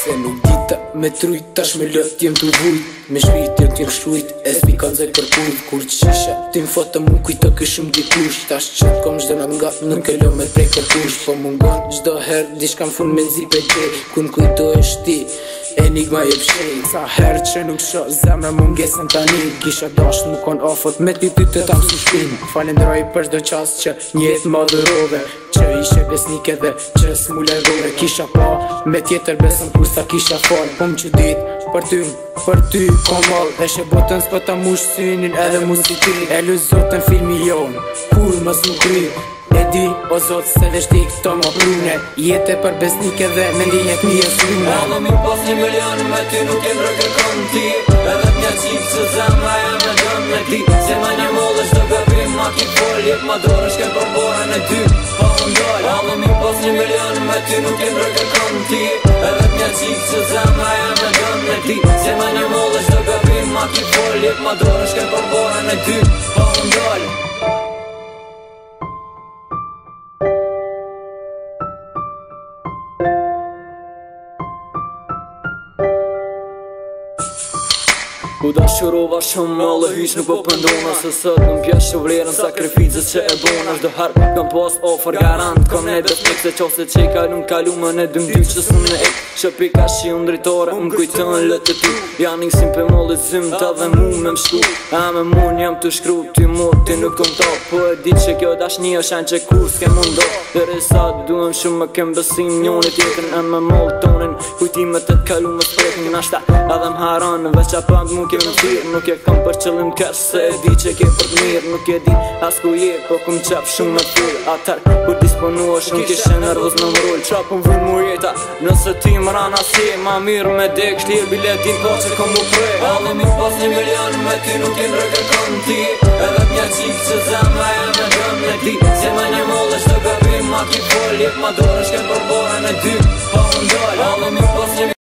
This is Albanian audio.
Se nuk dita me trujt, tash me lot jem t'u vujt. Me shpit jem t'jem shtrujt, e s'pi kanë zoj për kujt. Kur qisha, t'im foto mu kujto këshum dikush. Tash qët kom gjdo nat nga, nuk kilomet prej kërkush. Po mungon gjdo her, diçka m'fun me nzi pe gjej. Kun kujto është ti, enigma je pshej. Sa her që nuk sho, zemra mungesën tani. Kisha dash nuk kon ofot, me ti ty të tam su shpin. Falenderoj për çdo qas që njet madhërove, që ishe besnike dhe që s'mule dhore. Kisha pa, me tjetër besën kur sa kisha fal. Po m'qy dit, për ty komall. Eshe botën s'po ta mush synin edhe muziki. E lu zotën filmi jon, kur mës nuk kry. E di, o zot, se dhe shti këto më prune. Jete për besnike dhe me ndinjet mi e sune. Edhe mi pas 1 milion me ty nuk jem rëkërkon ti. Edhe t'nja qik që zemra ja me dëm me ti. Se ma një mollë shdo gëbim, ma ki fol, jep ma dorë shkem për borën e ty. Pa ndoj, edhe mi pas 1 milion me ty nuk jem rëkërkon ti. Edhe t'nja qik që zemra ja me dëm me ti. Se ma një mollë shdo gëbim, ma ki fol, jep ma dorë shkem për borën e ty. Pa ndoj. U dashurova shumë mallë hyq nuk po pëndona. Se sot nuk pjesë që vlerën sakrificës që e bona. Shdo herë kam pas ofër garant, kom ne besnik se qose që i kalumën e dëm dy që së në ek. Shëpi ka shi ndritore, kujtën lëtë të ty. Janë njësim për mollit zymta dhe mu me mshku. A me mun jam të shkru, ty mot, ty nuk kom ta. Po e dit që kjo dashni o shen që kur s'ke mundo. Dhe sa duhem shumë me kem besim njoni tjetën. E me mollë tonin, kujtimet e t'kalume s'prekin. Nashta edhe m'haran, veç a pand mu ke më thirë. Nuk e kam për qëllim kërë, se e di që ke për t'mirë. Nuk e di as ku je, po kum qep shumë me t'firë. Atar, kur disponuash, nuk ishe nervoz në mrull. Qa pëm vun mu jeta, nëse ti më rana si. Ma mirë me dek, shtirë biletin po që kom u prej. Edhe mi pas 1 milion me ty nuk jem rëkërkon ti. Edhe t'nja qik që zemra ja me dëm me ti. Se ma një mollë shtë gëbim, ma ki fol, jep ma dorë shkem për borën e ty. Pa ndoj, edhe mi pas 1